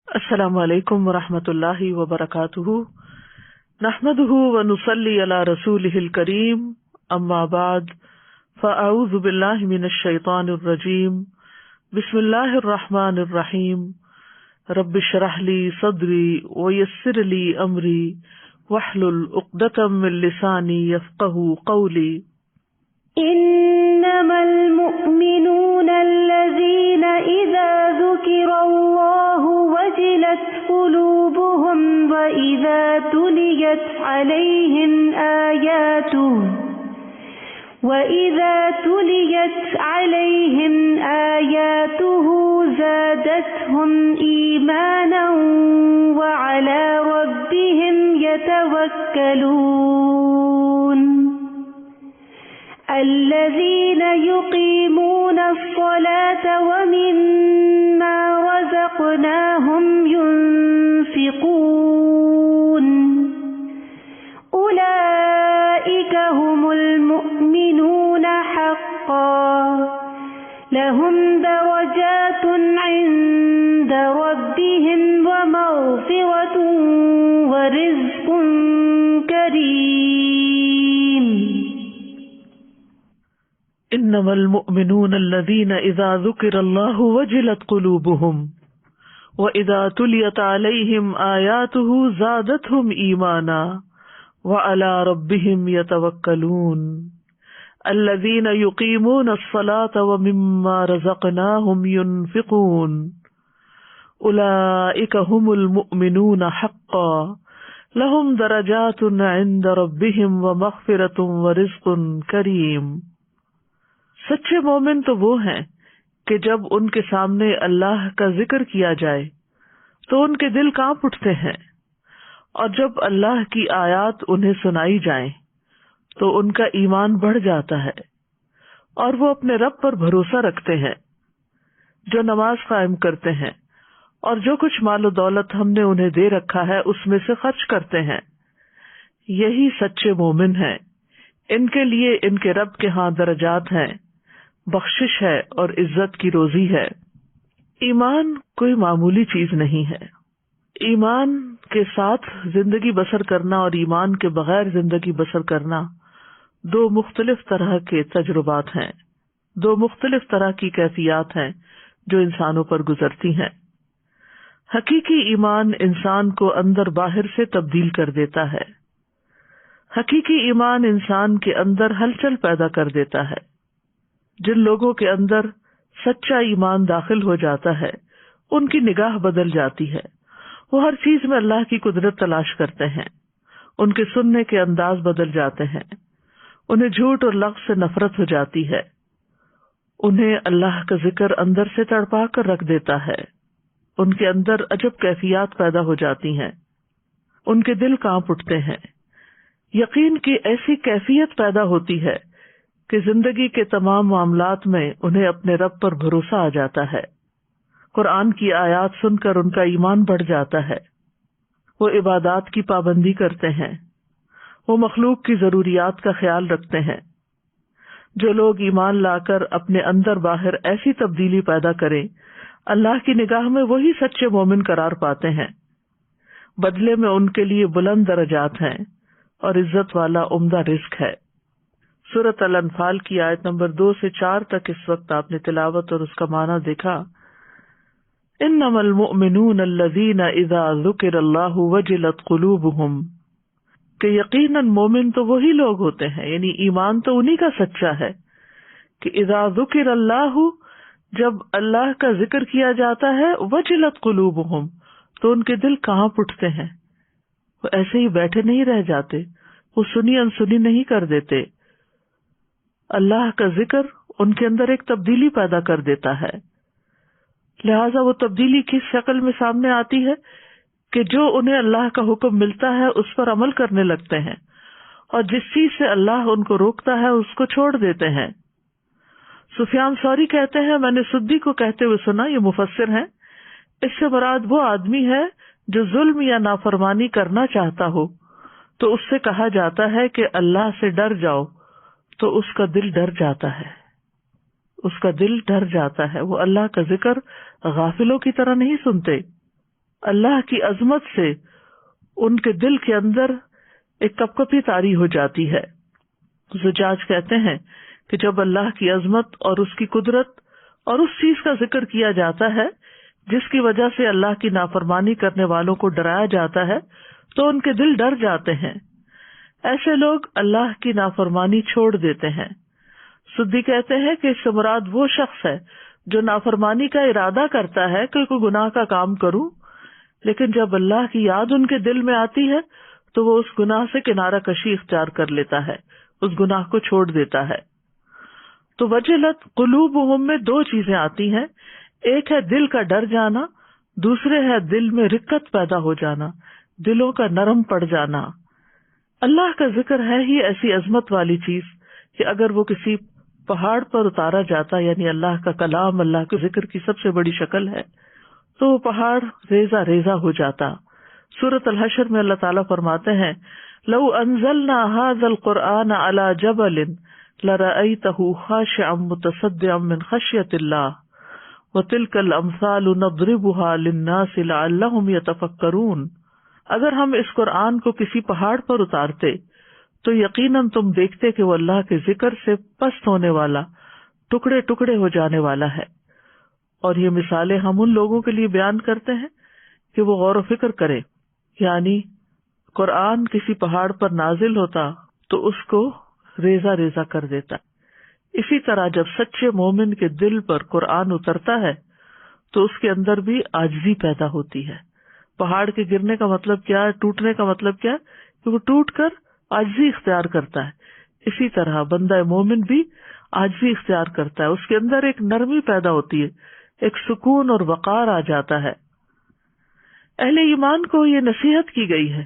السلام علیکم ورحمۃ اللہ وبرکاتہ، نحمده ونصلی علی رسولہ الکریم، اما بعد فاعوذ باللہ من الشیطان الرجیم، بسم اللہ الرحمن الرحیم، رب اشرح لی صدری ویسر لی امری واحلل عقدۃ من لسانی یفقہوا قولی۔ انما المؤمنون الذين اذا ذكر الله وجلت قلوبهم واذا تليت عليهم آياته زادتهم إيمانا وعلى ربهم يتوكلون الذين يقيمون الصلاة ومما رزقناهم ينفقون أولئك هم المؤمنون حقا لهم درجات عند ربهم ومغفرة ورزق كريم۔ انما المؤمنون الذين اذا ذكر الله وجلت قلوبهم واذا تليت عليهم آياته زادتهم ايمانا وعلى ربهم يتوكلون الذين يقيمون الصلاة ومما رزقناهم ينفقون أولئك هم المؤمنون حقا لهم درجات عند ربهم ومغفرة ورزق كريم۔ سچے مومن تو وہ ہیں کہ جب ان کے سامنے اللہ کا ذکر کیا جائے تو ان کے دل کانپ اٹھتے ہیں، اور جب اللہ کی آیات انہیں سنائی جائیں تو ان کا ایمان بڑھ جاتا ہے، اور وہ اپنے رب پر بھروسہ رکھتے ہیں، جو نماز قائم کرتے ہیں اور جو کچھ مال و دولت ہم نے انہیں دے رکھا ہے اس میں سے خرچ کرتے ہیں۔ یہی سچے مومن ہیں، ان کے لیے ان کے رب کے ہاں درجات ہیں، بخشش ہے اور عزت کی روزی ہے۔ ایمان کوئی معمولی چیز نہیں ہے۔ ایمان کے ساتھ زندگی بسر کرنا اور ایمان کے بغیر زندگی بسر کرنا دو مختلف طرح کے تجربات ہیں، دو مختلف طرح کی کیفیات ہیں جو انسانوں پر گزرتی ہیں۔ حقیقی ایمان انسان کو اندر باہر سے تبدیل کر دیتا ہے۔ حقیقی ایمان انسان کے اندر ہلچل پیدا کر دیتا ہے۔ جن لوگوں کے اندر سچا ایمان داخل ہو جاتا ہے ان کی نگاہ بدل جاتی ہے، وہ ہر چیز میں اللہ کی قدرت تلاش کرتے ہیں، ان کے سننے کے انداز بدل جاتے ہیں، انہیں جھوٹ اور لغو سے نفرت ہو جاتی ہے، انہیں اللہ کا ذکر اندر سے تڑپا کر رکھ دیتا ہے، ان کے اندر عجب کیفیات پیدا ہو جاتی ہیں، ان کے دل کانپ اٹھتے ہیں، یقین کی ایسی کیفیت پیدا ہوتی ہے کہ زندگی کے تمام معاملات میں انہیں اپنے رب پر بھروسہ آ جاتا ہے۔ قرآن کی آیات سن کر ان کا ایمان بڑھ جاتا ہے، وہ عبادات کی پابندی کرتے ہیں، وہ مخلوق کی ضروریات کا خیال رکھتے ہیں۔ جو لوگ ایمان لا کر اپنے اندر باہر ایسی تبدیلی پیدا کریں، اللہ کی نگاہ میں وہی سچے مومن قرار پاتے ہیں، بدلے میں ان کے لیے بلند درجات ہیں اور عزت والا عمدہ رزق ہے۔ سورۃ الانفال کی آیت نمبر 2 سے 4 تک اس وقت آپ نے تلاوت اور اس کا معنی دیکھا۔ انما المؤمنون الذین اذا ذکر اللہ وجلت قلوبہم، کہ یقیناً مومن تو وہی لوگ ہوتے ہیں، یعنی ایمان تو انہی کا سچا ہے کہ اذا ذکر اللہ، جب اللہ کا ذکر کیا جاتا ہے، وجلت قلوبہم، تو ان کے دل کانپ اٹھتے ہیں، وہ ایسے ہی بیٹھے نہیں رہ جاتے، وہ سنی انسنی نہیں کر دیتے۔ اللہ کا ذکر ان کے اندر ایک تبدیلی پیدا کر دیتا ہے، لہذا وہ تبدیلی کس شکل میں سامنے آتی ہے کہ جو انہیں اللہ کا حکم ملتا ہے اس پر عمل کرنے لگتے ہیں، اور جس چیز سے اللہ ان کو روکتا ہے اس کو چھوڑ دیتے ہیں۔ سفیان ثوری کہتے ہیں، میں نے سدی کو کہتے ہوئے سنا، یہ مفسر ہیں، اس سے مراد وہ آدمی ہے جو ظلم یا نافرمانی کرنا چاہتا ہو تو اس سے کہا جاتا ہے کہ اللہ سے ڈر جاؤ، تو اس کا دل ڈر جاتا ہے، اس کا دل ڈر جاتا ہے، وہ اللہ کا ذکر غافلوں کی طرح نہیں سنتے۔ اللہ کی عظمت سے ان کے دل کے اندر ایک کپکپی طاری ہو جاتی ہے۔ زجاج کہتے ہیں کہ جب اللہ کی عظمت اور اس کی قدرت اور اس چیز کا ذکر کیا جاتا ہے جس کی وجہ سے اللہ کی نافرمانی کرنے والوں کو ڈرایا جاتا ہے تو ان کے دل ڈر جاتے ہیں۔ ایسے لوگ اللہ کی نافرمانی چھوڑ دیتے ہیں۔ سدی کہتے ہیں کہ اس سے مراد وہ شخص ہے جو نافرمانی کا ارادہ کرتا ہے کہ کوئی گناہ کا کام کروں، لیکن جب اللہ کی یاد ان کے دل میں آتی ہے تو وہ اس گناہ سے کنارہ کشی اختیار کر لیتا ہے، اس گناہ کو چھوڑ دیتا ہے۔ تو وجلت قلوبہم میں دو چیزیں آتی ہیں، ایک ہے دل کا ڈر جانا، دوسرے ہے دل میں رقت پیدا ہو جانا، دلوں کا نرم پڑ جانا۔ اللہ کا ذکر ہے ہی ایسی عظمت والی چیز کہ اگر وہ کسی پہاڑ پر اتارا جاتا، یعنی اللہ کا کلام اللہ کے ذکر کی سب سے بڑی شکل ہے، تو وہ پہاڑ ریزہ ریزہ ہو جاتا۔ سورۃ الحشر میں اللہ تعالیٰ فرماتے ہیں لو انزلنا هذا القرآن على جبل لرأيته خاشعا متصدعا من خشية الله وتلك الامثال نضربها للناس لعلهم يتفكرون۔ اگر ہم اس قرآن کو کسی پہاڑ پر اتارتے تو یقیناً تم دیکھتے کہ وہ اللہ کے ذکر سے پست ہونے والا، ٹکڑے ٹکڑے ہو جانے والا ہے۔ اور یہ مثالیں ہم ان لوگوں کے لیے بیان کرتے ہیں کہ وہ غور و فکر کریں، یعنی قرآن کسی پہاڑ پر نازل ہوتا تو اس کو ریزہ ریزہ کر دیتا۔ اسی طرح جب سچے مومن کے دل پر قرآن اترتا ہے تو اس کے اندر بھی عاجزی پیدا ہوتی ہے۔ پہاڑ کے گرنے کا مطلب کیا ہے، ٹوٹنے کا مطلب کیا ہے کہ وہ ٹوٹ کر عاجزی اختیار کرتا ہے۔ اسی طرح بندہ مومن بھی عاجزی اختیار کرتا ہے، اس کے اندر ایک نرمی پیدا ہوتی ہے، ایک سکون اور وقار آ جاتا ہے۔ اہل ایمان کو یہ نصیحت کی گئی ہے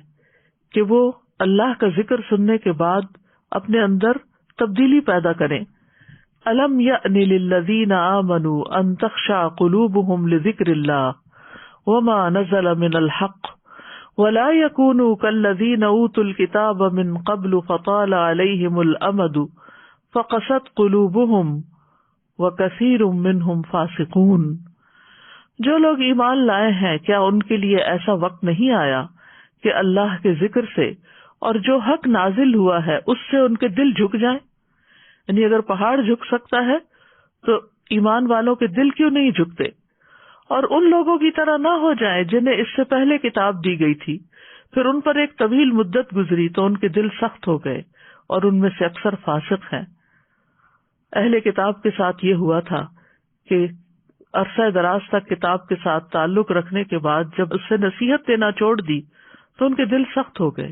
کہ وہ اللہ کا ذکر سننے کے بعد اپنے اندر تبدیلی پیدا کریں۔ الم یأن للذین آمنوا ان تخشع قلوبهم لذکر اللہ وما نزل من الحق ولا يكونوا كالذين اوتوا الكتاب من قبل فطال عليهم الامد فقست قلوبهم وكثير منهم فاسقون۔ جو لوگ ایمان لائے ہیں کیا ان کے لیے ایسا وقت نہیں آیا کہ اللہ کے ذکر سے اور جو حق نازل ہوا ہے اس سے ان کے دل جھک جائیں؟ یعنی اگر پہاڑ جھک سکتا ہے تو ایمان والوں کے دل کیوں نہیں جھکتے؟ اور ان لوگوں کی طرح نہ ہو جائیں جنہیں اس سے پہلے کتاب دی گئی تھی، پھر ان پر ایک طویل مدت گزری تو ان کے دل سخت ہو گئے اور ان میں سے اکثر فاسق ہیں۔ اہل کتاب کے ساتھ یہ ہوا تھا کہ عرصہ دراز تک کتاب کے ساتھ تعلق رکھنے کے بعد جب اس سے نصیحت دینا چھوڑ دی تو ان کے دل سخت ہو گئے۔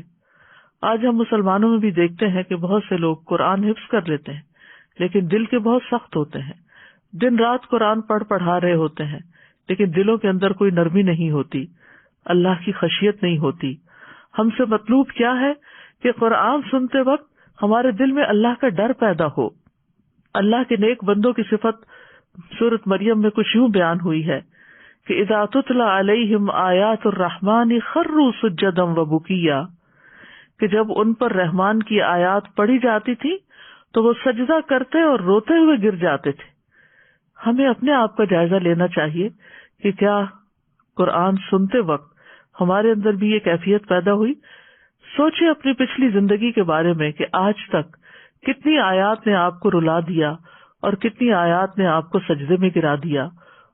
آج ہم مسلمانوں میں بھی دیکھتے ہیں کہ بہت سے لوگ قرآن حفظ کر لیتے ہیں لیکن دل کے بہت سخت ہوتے ہیں، دن رات قرآن پڑھا رہے ہوتے ہیں لیکن دلوں کے اندر کوئی نرمی نہیں ہوتی، اللہ کی خشیت نہیں ہوتی۔ ہم سے مطلوب کیا ہے کہ قرآن سنتے وقت ہمارے دل میں اللہ کا ڈر پیدا ہو۔ اللہ کے نیک بندوں کی صفت سورۃ مریم میں کچھ یوں بیان ہوئی ہے کہ اذا تتلی علیہم آیات الرحمن خروا سجدا وبکیا، کہ جب ان پر رحمان کی آیات پڑھی جاتی تھی تو وہ سجدہ کرتے اور روتے ہوئے گر جاتے تھے۔ ہمیں اپنے آپ کا جائزہ لینا چاہیے کہ کیا قرآن سنتے وقت ہمارے اندر بھی یہ کیفیت پیدا ہوئی؟ سوچیں اپنی پچھلی زندگی کے بارے میں کہ آج تک کتنی آیات نے آپ کو رلا دیا اور کتنی آیات نے آپ کو سجدے میں گرا دیا،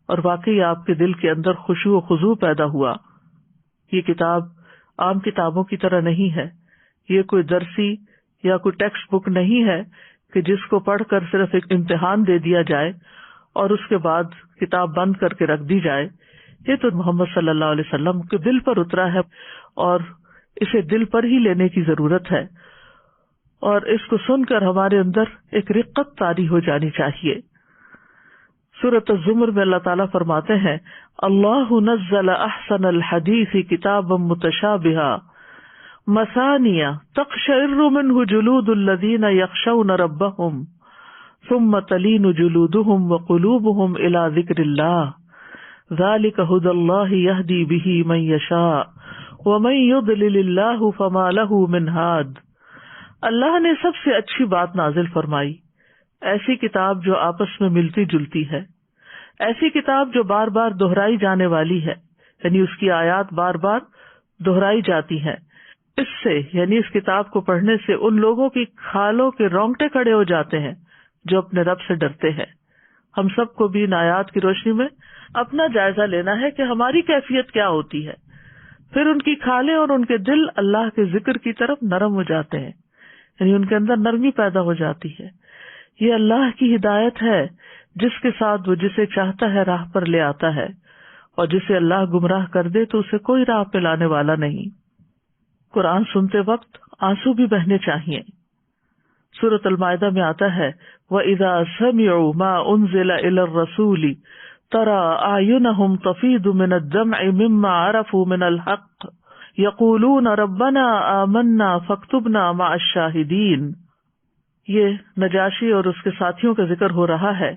اور واقعی آپ کے دل کے اندر خشوع و خضوع پیدا ہوا۔ یہ کتاب عام کتابوں کی طرح نہیں ہے، یہ کوئی درسی یا کوئی ٹیکسٹ بک نہیں ہے کہ جس کو پڑھ کر صرف ایک امتحان دے دیا جائے اور اس کے بعد کتاب بند کر کے رکھ دی جائے۔ یہ تو محمد صلی اللہ علیہ وسلم کے دل پر اترا ہے اور اسے دل پر ہی لینے کی ضرورت ہے، اور اس کو سن کر ہمارے اندر ایک رقت طاری ہو جانی چاہیے۔ سورۃ الزمر میں اللہ تعالیٰ فرماتے ہیں اللہ نزل احسن الحدیث کتابا متشابہا مثانیہ تقشعر منہ جلود الذین یخشون ربہم ثم تلین جلودہم وقلوبہم الی ذکر اللہ ذالک ھدی اللہ یہدی بہ من یشاء ومن یضلل اللہ فما لہ من ہاد۔ اللہ نے سب سے اچھی بات نازل فرمائی، ایسی کتاب جو آپس میں ملتی جلتی ہے، ایسی کتاب جو بار بار دہرائی جانے والی ہے، یعنی اس کی آیات بار بار دہرائی جاتی ہیں. اس سے یعنی اس کتاب کو پڑھنے سے ان لوگوں کی کھالوں کے رونگٹے کھڑے ہو جاتے ہیں جو اپنے رب سے ڈرتے ہیں. ہم سب کو بھی ان آیات کی روشنی میں اپنا جائزہ لینا ہے کہ ہماری کیفیت کیا ہوتی ہے. پھر ان کی کھالیں اور ان کے دل اللہ کے ذکر کی طرف نرم ہو جاتے ہیں، یعنی ان کے اندر نرمی پیدا ہو جاتی ہے. یہ اللہ کی ہدایت ہے جس کے ساتھ وہ جسے چاہتا ہے راہ پر لے آتا ہے، اور جسے اللہ گمراہ کر دے تو اسے کوئی راہ پہ لانے والا نہیں. قرآن سنتے وقت آنسو بھی بہنے چاہیے. سورۃ المائدہ میں آتا ہے وَإِذَا سَمِعُوا مَا أُنزِلَ إِلَى الرَّسُولِ تَرَىٰ أَعْيُنَهُمْ تَفِيضُ مِنَ الدَّمْعِ مِمَّا عَرَفُوا مِنَ الْحَقِّ يَقُولُونَ رَبَّنَا آمَنَّا فَاكْتُبْنَا مَعَ الشَّاهِدِينَ. یہ نجاشی اور اس کے ساتھیوں کا ذکر ہو رہا ہے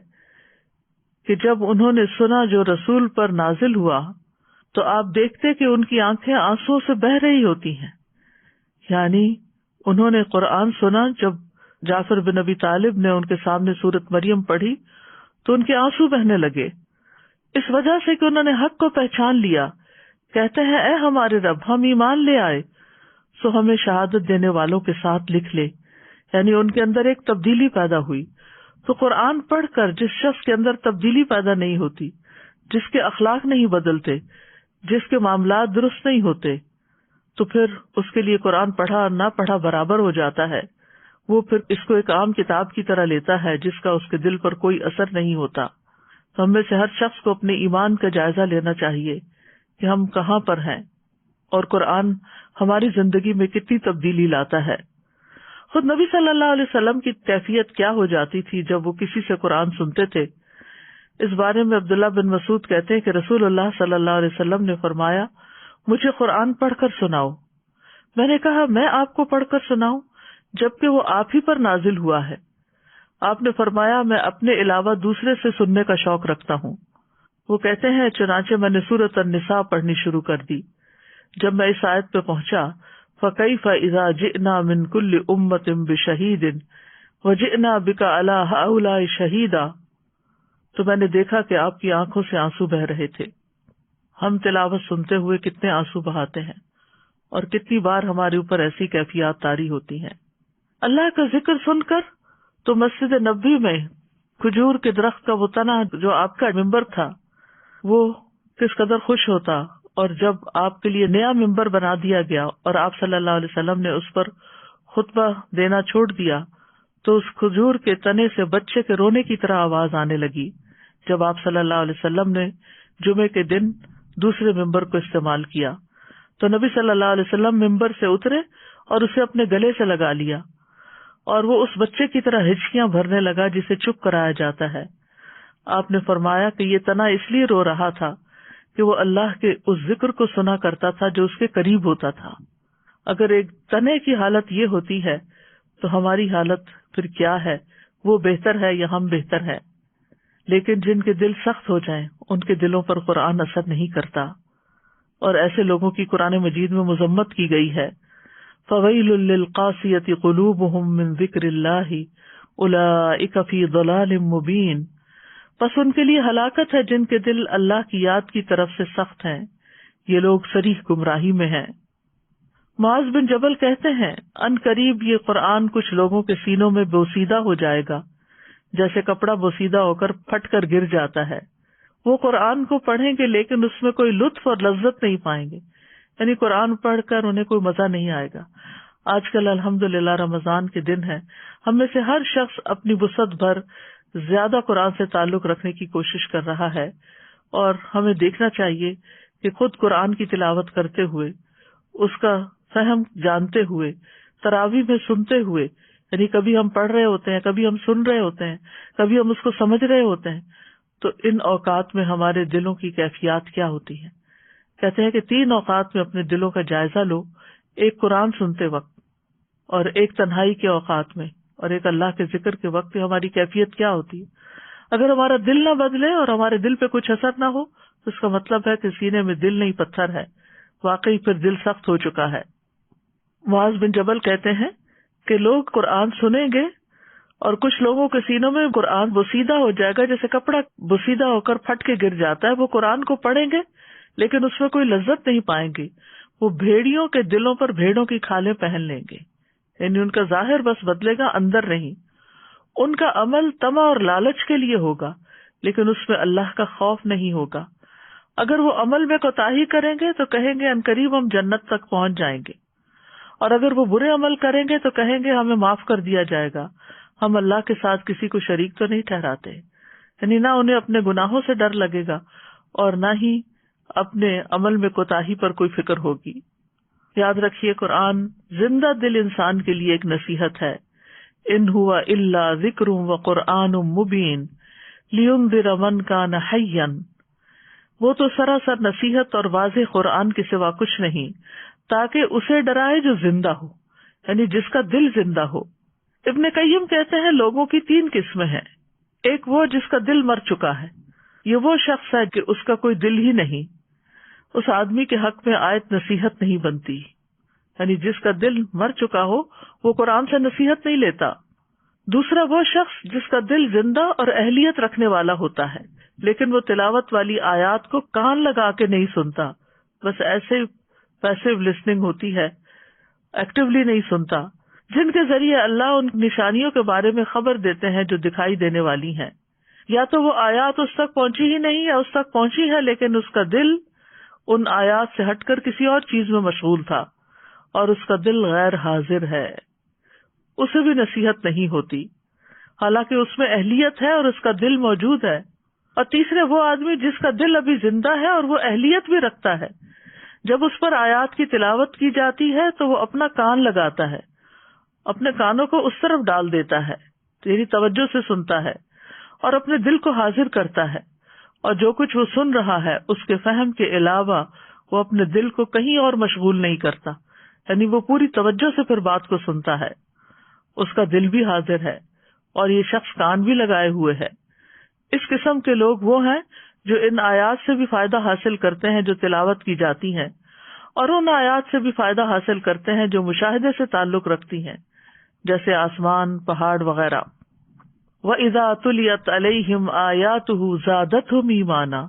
کہ جب انہوں نے سنا جو رسول پر نازل ہوا تو آپ دیکھتے کہ ان کی آنکھیں آنسو سے بہہ رہی ہوتی ہیں. یعنی انہوں نے قرآن سنا، جب جعفر بن ابی طالب نے ان کے سامنے سورۃ مریم پڑھی تو ان کے آنسو بہنے لگے، اس وجہ سے کہ انہوں نے حق کو پہچان لیا. کہتے ہیں اے ہمارے رب، ہم ایمان لے آئے سو ہمیں شہادت دینے والوں کے ساتھ لکھ لے. یعنی ان کے اندر ایک تبدیلی پیدا ہوئی. تو قرآن پڑھ کر جس شخص کے اندر تبدیلی پیدا نہیں ہوتی، جس کے اخلاق نہیں بدلتے، جس کے معاملات درست نہیں ہوتے، تو پھر اس کے لیے قرآن پڑھا اور نہ پڑھا برابر ہو جاتا ہے. وہ پھر اس کو ایک عام کتاب کی طرح لیتا ہے جس کا اس کے دل پر کوئی اثر نہیں ہوتا. تو ہم میں سے ہر شخص کو اپنے ایمان کا جائزہ لینا چاہیے کہ ہم کہاں پر ہیں اور قرآن ہماری زندگی میں کتنی تبدیلی لاتا ہے. خود نبی صلی اللہ علیہ وسلم کی کیفیت کیا ہو جاتی تھی جب وہ کسی سے قرآن سنتے تھے. اس بارے میں عبداللہ بن مسعود کہتے ہیں کہ رسول اللہ صلی اللہ علیہ وسلم نے فرمایا مجھے قرآن پڑھ کر سناؤ. میں نے کہا میں آپ کو پڑھ کر سناؤں جبکہ وہ آپ ہی پر نازل ہوا ہے. آپ نے فرمایا میں اپنے علاوہ دوسرے سے سننے کا شوق رکھتا ہوں. وہ کہتے ہیں چنانچہ میں نے سورۃ النساء پڑھنی شروع کر دی. جب میں اس آیت پہ پہنچا فَكَيْفَ إِذَا جِئْنَا مِن كُلِّ أُمَّةٍ بِشَهِيدٍ وَجِئْنَا بِكَ عَلَىٰ هَٰؤُلَاءِ شَهِيدًا، تو میں نے دیکھا کہ آپ کی آنکھوں سے آنسو بہ رہے تھے. ہم تلاوت سنتے ہوئے کتنے آنسو بہاتے ہیں اور کتنی بار ہمارے اوپر ایسی کیفیات طاری ہوتی ہیں. اللہ کا ذکر سن کر تو مسجد نبوی میں کھجور کے درخت کا وہ تنا جو آپ کا ممبر تھا وہ کس قدر خوش ہوتا، اور جب آپ کے لیے نیا ممبر بنا دیا گیا اور آپ صلی اللہ علیہ وسلم نے اس پر خطبہ دینا چھوڑ دیا تو اس کھجور کے تنے سے بچے کے رونے کی طرح آواز آنے لگی جب آپ صلی اللہ علیہ وسلم نے جمعے کے دن دوسرے ممبر کو استعمال کیا. تو نبی صلی اللہ علیہ وسلم ممبر سے اترے اور اسے اپنے گلے سے لگا لیا اور وہ اس بچے کی طرح ہچکیاں بھرنے لگا جسے چپ کرایا جاتا ہے. آپ نے فرمایا کہ یہ تنا اس لیے رو رہا تھا کہ وہ اللہ کے اس ذکر کو سنا کرتا تھا جو اس کے قریب ہوتا تھا. اگر ایک تنے کی حالت یہ ہوتی ہے تو ہماری حالت پھر کیا ہے؟ وہ بہتر ہے یا ہم بہتر ہے؟ لیکن جن کے دل سخت ہو جائیں ان کے دلوں پر قرآن اثر نہیں کرتا، اور ایسے لوگوں کی قرآن مجید میں مذمت کی گئی ہے. فَوَيْلٌ لِّلْقَاسِيَةِ قُلُوبُهُم مِّن ذِكْرِ اللَّهِ أُولَٰئِكَ فِي ضَلَالٍ مُّبِينٍ. بس ان کے لیے ہلاکت ہے جن کے دل اللہ کی یاد کی طرف سے سخت ہیں، یہ لوگ صریح گمراہی میں ہیں. معاذ بن جبل کہتے ہیں ان قریب یہ قرآن کچھ لوگوں کے سینوں میں بوسیدہ ہو جائے گا جیسے کپڑا بوسیدہ ہو کر پھٹ کر گر جاتا ہے. وہ قرآن کو پڑھیں گے لیکن اس میں کوئی لطف اور لذت نہیں پائیں گے، یعنی قرآن پڑھ کر انہیں کوئی مزہ نہیں آئے گا. آج کل الحمدللہ رمضان کے دن ہے، ہم میں سے ہر شخص اپنی وسعت بھر زیادہ قرآن سے تعلق رکھنے کی کوشش کر رہا ہے، اور ہمیں دیکھنا چاہیے کہ خود قرآن کی تلاوت کرتے ہوئے، اس کا فہم جانتے ہوئے، تراویح میں سنتے ہوئے، یعنی کبھی ہم پڑھ رہے ہوتے ہیں، کبھی ہم سن رہے ہوتے ہیں، کبھی ہم اس کو سمجھ رہے ہوتے ہیں، تو ان اوقات میں ہمارے دلوں کی کیفیات کیا ہوتی ہیں. کہتے ہیں کہ 3 اوقات میں اپنے دلوں کا جائزہ لو، ایک قرآن سنتے وقت، اور ایک تنہائی کے اوقات میں، اور ایک اللہ کے ذکر کے وقت ہماری کیفیت کیا ہوتی ہے. اگر ہمارا دل نہ بدلے اور ہمارے دل پہ کچھ اثر نہ ہو تو اس کا مطلب ہے کہ سینے میں دل نہیں پتھر ہے، واقعی پھر دل سخت ہو چکا ہے. معاذ بن جبل کہتے ہیں کہ لوگ قرآن سنیں گے اور کچھ لوگوں کے سینوں میں قرآن بوسیدہ ہو جائے گا جیسے کپڑا بوسیدہ ہو کر پھٹ کے گر جاتا ہے. وہ قرآن کو پڑھیں گے لیکن اس میں کوئی لذت نہیں پائیں گے. وہ بھیڑیوں کے دلوں پر بھیڑوں کی کھالیں پہن لیں گے، یعنی ان کا ظاہر بس بدلے گا، اندر نہیں. ان کا عمل طمع اور لالچ کے لیے ہوگا، لیکن اس میں اللہ کا خوف نہیں ہوگا. اگر وہ عمل میں کوتاہی کریں گے تو کہیں گے عنقریب ہم جنت تک پہنچ جائیں گے، اور اگر وہ برے عمل کریں گے تو کہیں گے ہمیں معاف کر دیا جائے گا، ہم اللہ کے ساتھ کسی کو شریک تو نہیں ٹھہراتے. یعنی نہ انہیں اپنے گناہوں سے ڈر لگے گا اور نہ ہی اپنے عمل میں کوتاہی پر کوئی فکر ہوگی. یاد رکھیے قرآن زندہ دل انسان کے لیے ایک نصیحت ہے. ان ہوا الا ذکر وقرآن مبین لینذر من کان حیا. وہ تو سراسر نصیحت اور واضح قرآن کے سوا کچھ نہیں، تاکہ اسے ڈرائے جو زندہ ہو، یعنی جس کا دل زندہ ہو. ابن قیم کہتے ہیں لوگوں کی 3 قسمیں ہیں. ایک وہ جس کا دل مر چکا ہے، یہ وہ شخص ہے کہ اس کا کوئی دل ہی نہیں، اس آدمی کے حق میں آیت نصیحت نہیں بنتی. یعنی جس کا دل مر چکا ہو وہ قرآن سے نصیحت نہیں لیتا. دوسرا وہ شخص جس کا دل زندہ اور اہلیت رکھنے والا ہوتا ہے، لیکن وہ تلاوت والی آیات کو کان لگا کے نہیں سنتا، بس ایسے پیسیو لسننگ ہوتی ہے، ایکٹیولی نہیں سنتا، جن کے ذریعے اللہ ان نشانیوں کے بارے میں خبر دیتے ہیں جو دکھائی دینے والی ہیں. یا تو وہ آیات اس تک پہنچی ہی نہیں، یا اس تک پہنچی ہے لیکن اس کا دل ان آیات سے ہٹ کر کسی اور چیز میں مشغول تھا، اور اس کا دل غیر حاضر ہے، اسے بھی نصیحت نہیں ہوتی حالانکہ اس میں اہلیت ہے اور اس کا دل موجود ہے. اور تیسرے وہ آدمی جس کا دل ابھی زندہ ہے اور وہ اہلیت بھی رکھتا ہے، جب اس پر آیات کی تلاوت کی جاتی ہے تو وہ اپنا کان لگاتا ہے، اپنے کانوں کو اس طرف ڈال دیتا ہے، یعنی توجہ سے سنتا ہے اور اپنے دل کو حاضر کرتا ہے، اور جو کچھ وہ سن رہا ہے اس کے فہم کے علاوہ وہ اپنے دل کو کہیں اور مشغول نہیں کرتا، یعنی وہ پوری توجہ سے پھر بات کو سنتا ہے، اس کا دل بھی حاضر ہے اور یہ شخص کان بھی لگائے ہوئے ہے. اس قسم کے لوگ وہ ہیں جو ان آیات سے بھی فائدہ حاصل کرتے ہیں جو تلاوت کی جاتی ہیں، اور ان آیات سے بھی فائدہ حاصل کرتے ہیں جو مشاہدے سے تعلق رکھتی ہیں، جیسے آسمان، پہاڑ وغیرہ. وَإِذَا تُلِيَتْ عَلَيْهِمْ آيَاتُهُ زَادَتْهُمْ ایمانا،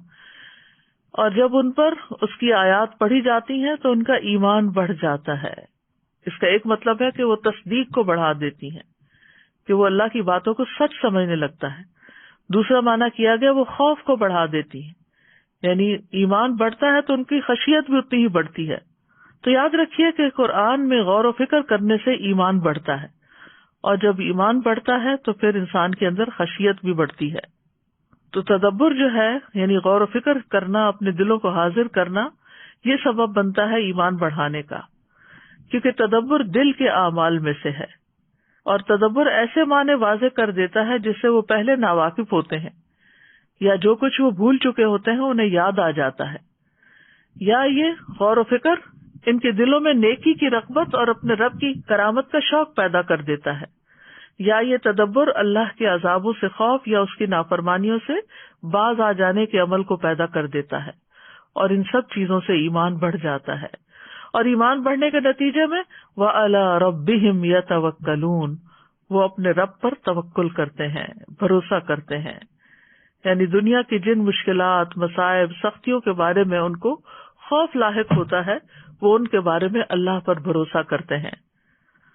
اور جب ان پر اس کی آیات پڑھی جاتی ہیں تو ان کا ایمان بڑھ جاتا ہے. اس کا ایک مطلب ہے کہ وہ تصدیق کو بڑھا دیتی ہیں، کہ وہ اللہ کی باتوں کو سچ سمجھنے لگتا ہے. دوسرا معنی کیا گیا وہ خوف کو بڑھا دیتی ہیں، یعنی ایمان بڑھتا ہے تو ان کی خشیت بھی اتنی ہی بڑھتی ہے. تو یاد رکھیے کہ قرآن میں غور و فکر کرنے سے ایمان بڑھتا ہے، اور جب ایمان بڑھتا ہے تو پھر انسان کے اندر خشیت بھی بڑھتی ہے. تو تدبر جو ہے یعنی غور و فکر کرنا، اپنے دلوں کو حاضر کرنا، یہ سبب بنتا ہے ایمان بڑھانے کا، کیونکہ تدبر دل کے اعمال میں سے ہے، اور تدبر ایسے معنی واضح کر دیتا ہے جس سے وہ پہلے ناواقف ہوتے ہیں، یا جو کچھ وہ بھول چکے ہوتے ہیں انہیں یاد آ جاتا ہے. یا یہ غور و فکر ان کے دلوں میں نیکی کی رغبت اور اپنے رب کی کرامت کا شوق پیدا کر دیتا ہے. یا یہ تدبر اللہ کے عذابوں سے خوف یا اس کی نافرمانیوں سے باز آ جانے کے عمل کو پیدا کر دیتا ہے، اور ان سب چیزوں سے ایمان بڑھ جاتا ہے. اور ایمان بڑھنے کے نتیجے میں وَعَلَىٰ رَبِّهِمْ يَتَوَكَّلُونَ، وہ اپنے رب پر توکل کرتے ہیں، بھروسہ کرتے ہیں. یعنی دنیا کی جن مشکلات، مصائب، سختیوں کے بارے میں ان کو خوف لاحق ہوتا ہے، وہ ان کے بارے میں اللہ پر بھروسہ کرتے ہیں.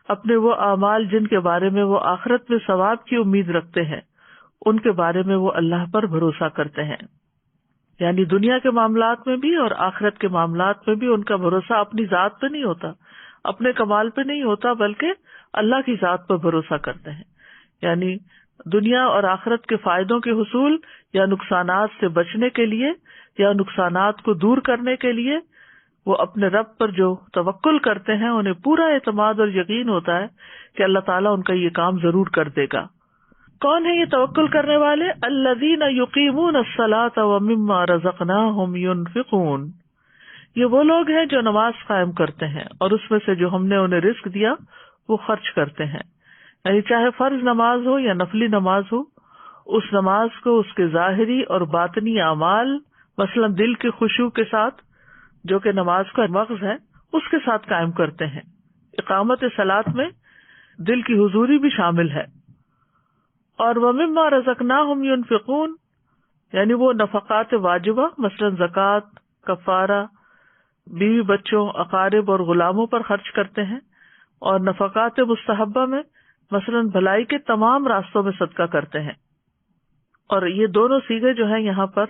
اپنے وہ اعمال جن کے بارے میں وہ آخرت میں ثواب کی امید رکھتے ہیں، ان کے بارے میں وہ اللہ پر بھروسہ کرتے ہیں. یعنی دنیا کے معاملات میں بھی اور آخرت کے معاملات میں بھی ان کا بھروسہ اپنی ذات پہ نہیں ہوتا، اپنے کمال پہ نہیں ہوتا، بلکہ اللہ کی ذات پر بھروسہ کرتے ہیں. یعنی دنیا اور آخرت کے فائدوں کے حصول یا نقصانات سے بچنے کے لیے یا نقصانات کو دور کرنے کے لیے وہ اپنے رب پر جو توکل کرتے ہیں انہیں پورا اعتماد اور یقین ہوتا ہے کہ اللہ تعالیٰ ان کا یہ کام ضرور کر دے گا. کون ہے یہ توکل کرنے والے؟ الذین یقیمون الصلاۃ ومما رزقناہم ینفقون، یہ وہ لوگ ہیں جو نماز قائم کرتے ہیں اور اس میں سے جو ہم نے انہیں رزق دیا وہ خرچ کرتے ہیں. یعنی چاہے فرض نماز ہو یا نفلی نماز ہو، اس نماز کو اس کے ظاہری اور باطنی اعمال، مثلا دل کے خشوع کے ساتھ جو کہ نماز کا مغز ہے اس کے ساتھ قائم کرتے ہیں. اقامت صلاۃ میں دل کی حضوری بھی شامل ہے. اور وَمِمَّا رَزَقْنَاهُمْ يُنْفِقُونَ، یعنی وہ نفقات واجبہ مثلا زکوٰۃ، کفارہ، بیوی بچوں، اقارب اور غلاموں پر خرچ کرتے ہیں، اور نفقات مستحبہ میں مثلاً بھلائی کے تمام راستوں میں صدقہ کرتے ہیں. اور یہ دونوں صیغے جو ہیں یہاں پر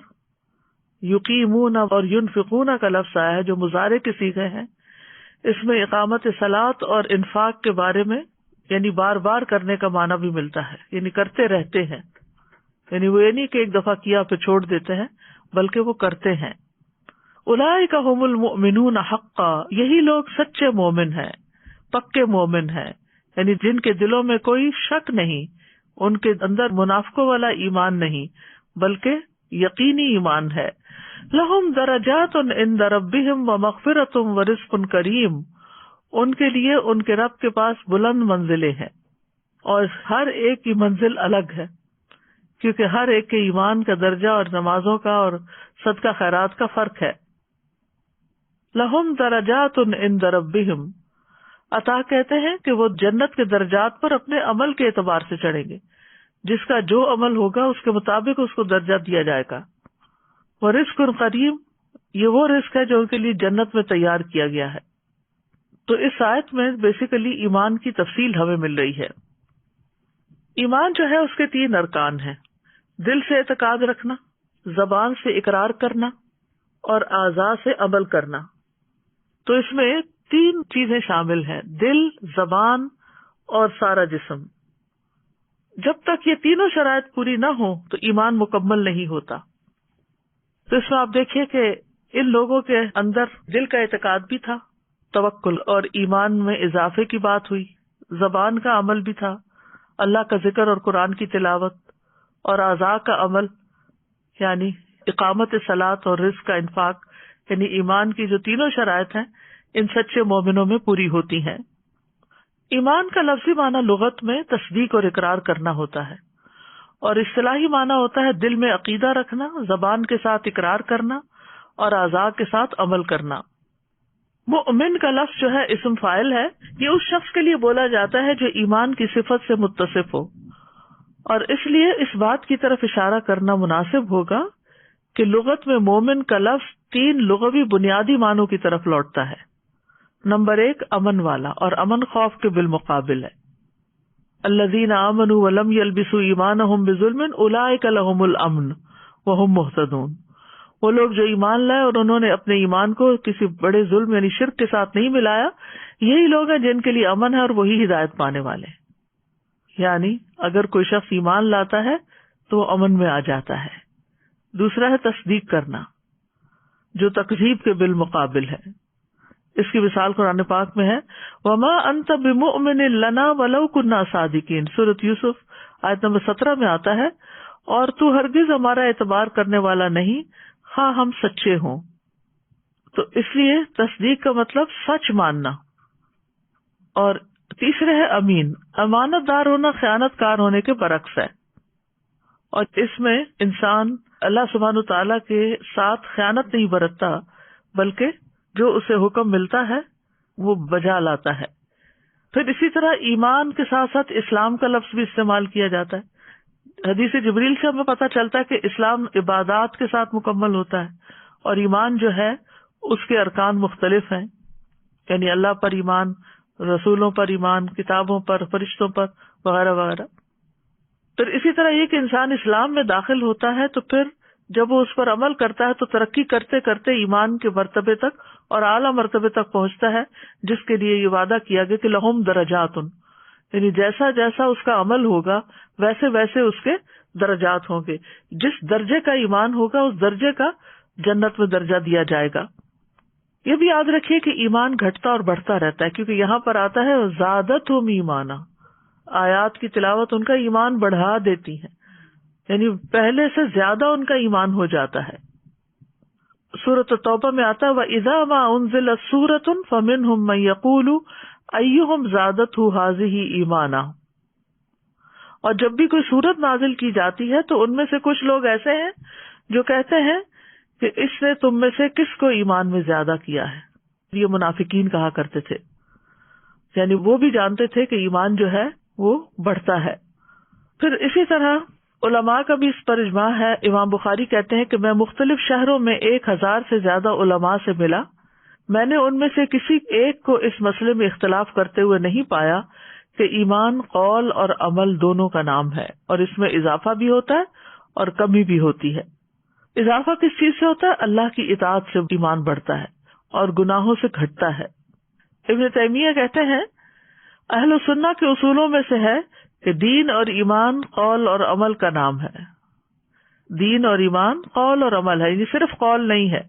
یقیمون اور ینفقون کا لفظ آیا ہے جو مضارع کے صیغے ہیں. اس میں اقامت صلاۃ اور انفاق کے بارے میں یعنی بار بار کرنے کا معنی بھی ملتا ہے، یعنی کرتے رہتے ہیں، یعنی وہ یہ نہیں کہ ایک دفعہ کیا پھر چھوڑ دیتے ہیں بلکہ وہ کرتے ہیں. اولئک ھم المؤمنون حقا، یہی لوگ سچے مومن ہیں، پکے مومن ہیں، یعنی جن کے دلوں میں کوئی شک نہیں، ان کے اندر منافقوں والا ایمان نہیں بلکہ یقینی ایمان ہے. لہم درجات عند ربہم ومغفرۃ ورزق کریم، ان کے لیے ان کے رب کے پاس بلند منزلیں ہیں اور ہر ایک کی منزل الگ ہے، کیونکہ ہر ایک کے ایمان کا درجہ اور نمازوں کا اور صدقہ خیرات کا فرق ہے. لہم درجات عند ربہم، عطا کہتے ہیں کہ وہ جنت کے درجات پر اپنے عمل کے اعتبار سے چڑھیں گے، جس کا جو عمل ہوگا اس کے مطابق اس کو درجہ دیا جائے گا. ورزق کریم، یہ وہ رزق ہے جو ان کے لیے جنت میں تیار کیا گیا ہے. تو اس آیت میں بیسیکلی ایمان کی تفصیل ہمیں مل رہی ہے. ایمان جو ہے اس کے 3 ارکان ہیں: دل سے اعتقاد رکھنا، زبان سے اقرار کرنا اور اعضاء سے عمل کرنا. تو اس میں 3 چیزیں شامل ہیں: دل، زبان اور سارا جسم. جب تک یہ تینوں شرائط پوری نہ ہو تو ایمان مکمل نہیں ہوتا. تو اس میں آپ دیکھیے کہ ان لوگوں کے اندر دل کا اعتقاد بھی تھا، توکل اور ایمان میں اضافے کی بات ہوئی، زبان کا عمل بھی تھا، اللہ کا ذکر اور قرآن کی تلاوت، اور اعضاء کا عمل یعنی اقامت صلاۃ اور رزق کا انفاق، یعنی ایمان کی جو تینوں شرائط ہیں ان سچے مومنوں میں پوری ہوتی ہیں. ایمان کا لفظی معنی لغت میں تصدیق اور اقرار کرنا ہوتا ہے، اور اصطلاحی معنی ہوتا ہے دل میں عقیدہ رکھنا، زبان کے ساتھ اقرار کرنا اور اعضاء کے ساتھ عمل کرنا. مؤمن کا لفظ جو ہے اسم فاعل ہے، یہ اس شخص کے لیے بولا جاتا ہے جو ایمان کی صفت سے متصف ہو، اور اس لیے اس بات کی طرف اشارہ کرنا مناسب ہوگا کہ لغت میں مومن کا لفظ 3 لغوی بنیادی معنوں کی طرف لوٹتا ہے. نمبر 1 امن والا، اور امن خوف کے بالمقابل ہے. الذین آمنوا ولم یلبسوا ایمانہم بظلم اولئک لہم الامن وہم مہتدون. وہ لوگ جو ایمان لائے اور انہوں نے اپنے ایمان کو کسی بڑے ظلم یعنی شرک کے ساتھ نہیں ملایا، یہی لوگ ہیں جن کے لیے امن ہے اور وہی ہدایت پانے والے. یعنی اگر کوئی شخص ایمان لاتا ہے تو وہ امن میں آ جاتا ہے. دوسرا ہے تصدیق کرنا، جو تکذیب کے بالمقابل ہے. اس کی مثال قرآن پاک میں ہے وَمَا أَنْتَ بِمُؤْمِنٍ لَنَا وَلَوْ كُنَّا صَادِقِينَ. سورۃ یوسف آیت نمبر 17 میں آتا ہے، اور تو ہرگز ہمارا اعتبار کرنے والا نہیں ہاں ہم سچے ہوں. تو اس لیے تصدیق کا مطلب سچ ماننا. اور تیسرے ہے امین، امانت دار ہونا خیانت کار ہونے کے برعکس ہے، اور اس میں انسان اللہ سبحانہ تعالیٰ کے ساتھ خیانت نہیں برتتا بلکہ جو اسے حکم ملتا ہے وہ بجا لاتا ہے. پھر اسی طرح ایمان کے ساتھ ساتھ اسلام کا لفظ بھی استعمال کیا جاتا ہے. حدیث جبریل سے ہمیں پتہ چلتا ہے کہ اسلام عبادات کے ساتھ مکمل ہوتا ہے، اور ایمان جو ہے اس کے ارکان مختلف ہیں، یعنی اللہ پر ایمان، رسولوں پر ایمان، کتابوں پر، فرشتوں پر وغیرہ وغیرہ. پھر اسی طرح یہ کہ انسان اسلام میں داخل ہوتا ہے تو پھر جب وہ اس پر عمل کرتا ہے تو ترقی کرتے کرتے ایمان کے مرتبے تک اور اعلیٰ مرتبے تک پہنچتا ہے، جس کے لیے یہ وعدہ کیا گیا کہ لہم درجات، یعنی جیسا جیسا اس کا عمل ہوگا ویسے ویسے اس کے درجات ہوں گے. جس درجے کا ایمان ہوگا اس درجے کا جنت میں درجہ دیا جائے گا. یہ بھی یاد رکھیے کہ ایمان گھٹتا اور بڑھتا رہتا ہے، کیونکہ یہاں پر آتا ہے زادتہم ایمانا، آیات کی تلاوت ان کا ایمان بڑھا دیتی ہے، یعنی پہلے سے زیادہ ان کا ایمان ہو جاتا ہے. سورۃ التوبہ میں آتا ہے وَإِذَا مَا أُنزِلَتْ سُورَةٌ فَمِنْهُمْ مَن يَقُولُ أَيُّهُمْ زَادَتْهُ هَٰذِهِ ایمانا. اور جب بھی کوئی سورت نازل کی جاتی ہے تو ان میں سے کچھ لوگ ایسے ہیں جو کہتے ہیں کہ اس نے تم میں سے کس کو ایمان میں زیادہ کیا ہے. یہ منافقین کہا کرتے تھے، یعنی وہ بھی جانتے تھے کہ ایمان جو ہے وہ بڑھتا ہے. پھر اسی طرح علماء کا بھی اس پر اجماع ہے. امام بخاری کہتے ہیں کہ میں مختلف شہروں میں 1000 سے زیادہ علماء سے ملا. میں نے ان میں سے کسی ایک کو اس مسئلے میں اختلاف کرتے ہوئے نہیں پایا کہ ایمان قول اور عمل دونوں کا نام ہے، اور اس میں اضافہ بھی ہوتا ہے اور کمی بھی ہوتی ہے. اضافہ کس چیز سے ہوتا ہے؟ اللہ کی اطاعت سے ایمان بڑھتا ہے اور گناہوں سے گھٹتا ہے. ابن تیمیہ کہتے ہیں اہل سنہ کے اصولوں میں سے ہے کہ دین اور ایمان قول اور عمل کا نام ہے. دین اور ایمان قول اور عمل ہے، یعنی صرف قول نہیں ہے.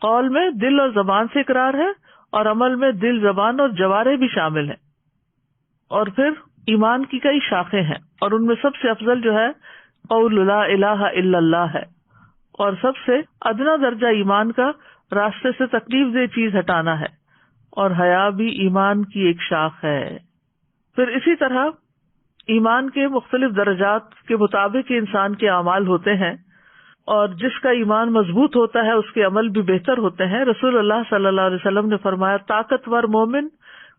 قول میں دل اور زبان سے اقرار ہے، اور عمل میں دل، زبان اور جوارح بھی شامل ہیں. اور پھر ایمان کی کئی شاخیں ہیں، اور ان میں سب سے افضل جو ہے قول لا الہ الا اللہ ہے، اور سب سے ادنا درجہ ایمان کا راستے سے تکلیف دہ چیز ہٹانا ہے، اور حیا بھی ایمان کی ایک شاخ ہے. پھر اسی طرح ایمان کے مختلف درجات کے مطابق انسان کے اعمال ہوتے ہیں، اور جس کا ایمان مضبوط ہوتا ہے اس کے عمل بھی بہتر ہوتے ہیں. رسول اللہ صلی اللہ علیہ وسلم نے فرمایا طاقتور مومن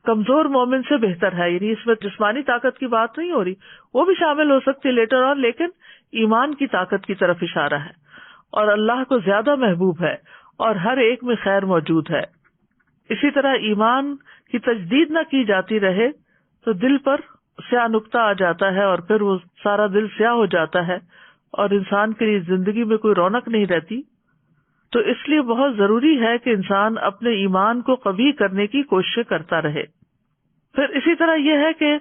کمزور مومن سے بہتر ہے. یعنی اس میں جسمانی طاقت کی بات نہیں ہو رہی، وہ بھی شامل ہو سکتی لیٹر آن، لیکن ایمان کی طاقت کی طرف اشارہ ہے. اور اللہ کو زیادہ محبوب ہے، اور ہر ایک میں خیر موجود ہے. اسی طرح ایمان کی تجدید نہ کی جاتی رہے تو دل پر سیاہ نقطہ آ جاتا ہے، اور پھر وہ سارا دل سیاہ ہو جاتا ہے، اور انسان کے لیے زندگی میں کوئی رونق نہیں رہتی. تو اس لیے بہت ضروری ہے کہ انسان اپنے ایمان کو قوی کرنے کی کوشش کرتا رہے. پھر اسی طرح یہ ہے کہ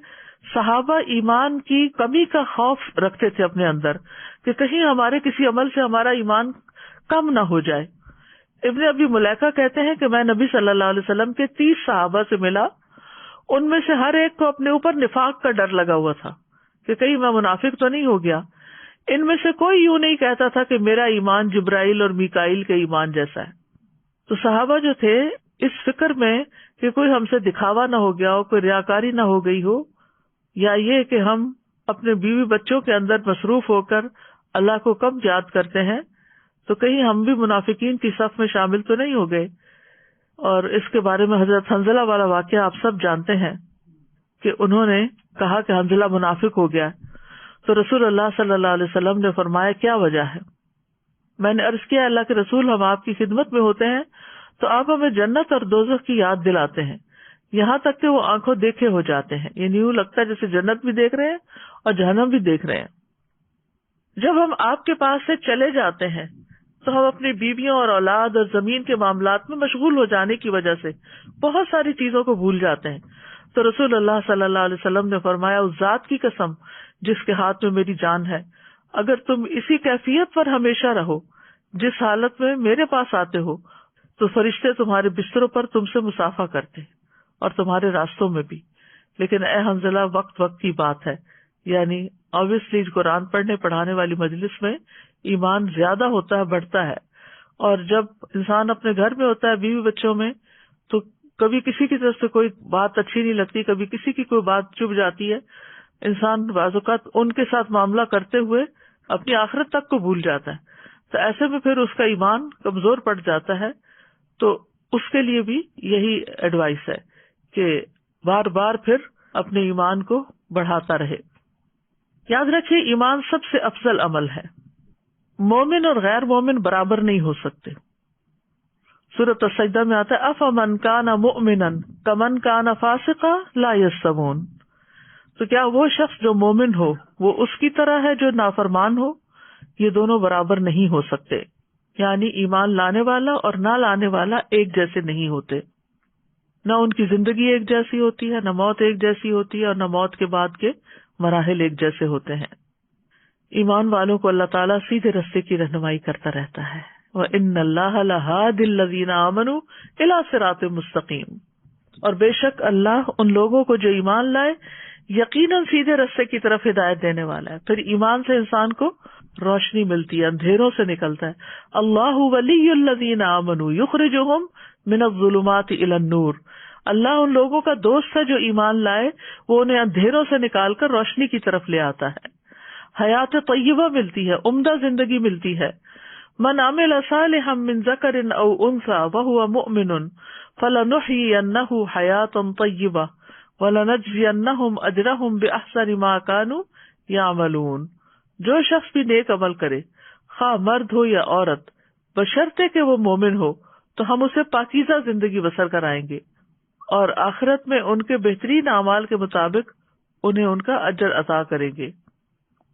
صحابہ ایمان کی کمی کا خوف رکھتے تھے اپنے اندر، کہ کہیں ہمارے کسی عمل سے ہمارا ایمان کم نہ ہو جائے. ابن ابی ملیکہ کہتے ہیں کہ میں نبی صلی اللہ علیہ وسلم کے 30 صحابہ سے ملا. ان میں سے ہر ایک کو اپنے اوپر نفاق کا ڈر لگا ہوا تھا کہ کہیں میں منافق تو نہیں ہو گیا. ان میں سے کوئی یوں نہیں کہتا تھا کہ میرا ایمان جبرائیل اور میکائیل کے ایمان جیسا ہے. تو صحابہ جو تھے اس فکر میں کہ کوئی ہم سے دکھاوا نہ ہو گیا ہو، کوئی ریاکاری نہ ہو گئی ہو، یا یہ کہ ہم اپنے بیوی بچوں کے اندر مصروف ہو کر اللہ کو کم یاد کرتے ہیں، تو کہیں ہم بھی منافقین کی صف میں شامل تو نہیں ہو گئے. اور اس کے بارے میں حضرت حنظلہ والا واقعہ آپ سب جانتے ہیں کہ انہوں نے کہا کہ حنظلہ منافق ہو گیا. تو رسول اللہ صلی اللہ علیہ وسلم نے فرمایا کیا وجہ ہے؟ میں نے عرض کیا اللہ کے رسول ہم آپ کی خدمت میں ہوتے ہیں تو آپ ہمیں جنت اور دوزخ کی یاد دلاتے ہیں، یہاں تک کہ وہ آنکھوں دیکھے ہو جاتے ہیں. یعنی یوں لگتا ہے جیسے جنت بھی دیکھ رہے ہیں اور جہنم بھی دیکھ رہے ہیں. جب ہم آپ کے پاس سے چلے جاتے ہیں تو ہم اپنی بیویوں اور اولاد اور زمین کے معاملات میں مشغول ہو جانے کی وجہ سے بہت ساری چیزوں کو بھول جاتے ہیں. تو رسول اللہ صلی اللہ علیہ وسلم نے فرمایا اس ذات کی قسم جس کے ہاتھ میں میری جان ہے، اگر تم اسی کیفیت پر ہمیشہ رہو جس حالت میں میرے پاس آتے ہو تو فرشتے تمہارے بستروں پر تم سے مصافحہ کرتے اور تمہارے راستوں میں بھی. لیکن اے حنظلہ وقت کی بات ہے، یعنی obviously قرآن پڑھنے پڑھانے والی مجلس میں ایمان زیادہ ہوتا ہے، بڑھتا ہے. اور جب انسان اپنے گھر میں ہوتا ہے بیوی بچوں میں تو کبھی کسی کی طرف سے کوئی بات اچھی نہیں لگتی، کبھی کسی کی کوئی بات چبھ جاتی ہے. انسان بعض اوقات ان کے ساتھ معاملہ کرتے ہوئے اپنی آخرت تک کو بھول جاتا ہے. تو ایسے میں پھر اس کا ایمان کمزور پڑ جاتا ہے. تو اس کے لیے بھی یہی ایڈوائس ہے کہ بار بار پھر اپنے ایمان کو بڑھاتا رہے. یاد رکھیے ایمان سب سے افضل عمل ہے. مومن اور غیر مومن برابر نہیں ہو سکتے. سورۃ السجدہ میں آتا ہے افمن کان مؤمنا کمن کان فاسقا لا یستوون. تو کیا وہ شخص جو مومن ہو وہ اس کی طرح ہے جو نافرمان ہو؟ یہ دونوں برابر نہیں ہو سکتے. یعنی ایمان لانے والا اور نہ لانے والا ایک جیسے نہیں ہوتے. نہ ان کی زندگی ایک جیسی ہوتی ہے، نہ موت ایک جیسی ہوتی ہے، اور نہ موت کے بعد کے مراحل ایک جیسے ہوتے ہیں. ایمان والوں کو اللہ تعالیٰ سیدھے رستے کی رہنمائی کرتا رہتا ہے. وَإِنَّ اللَّهَ لَهَادِ الَّذِينَ آمَنُوا إِلَىٰ صِرَاطٍ مُسْتَقِيمٍ. اور بے شک اللہ ان لوگوں کو جو ایمان لائے یقیناً سیدھے رستے کی طرف ہدایت دینے والا ہے. پھر ایمان سے انسان کو روشنی ملتی ہے، اندھیروں سے نکلتا ہے. اللہ ولی الذین آمنوا یخرجہم من الظلمات الی النور. اللہ ان لوگوں کا دوست ہے جو ایمان لائے، وہ انہیں اندھیروں سے نکال کر روشنی کی طرف لے آتا ہے. حیات طیبہ ملتی ہے، عمدہ زندگی ملتی ہے. من عمل صالحا من ذکر او انثى وهو مؤمن فلنحيينه حیاة طیبہ وَلَنَجْزِيَنَّهُمْ أَجْرَهُمْ بِأَحْسَنِ مَا كَانُوا يَعْمَلُونَ. جو شخص بھی نیک عمل کرے خواہ مرد ہو یا عورت بشرطے کہ وہ مومن ہو تو ہم اسے پاکیزہ زندگی بسر کرائیں گے اور آخرت میں ان کے بہترین اعمال کے مطابق انہیں ان کا اجر عطا کریں گے.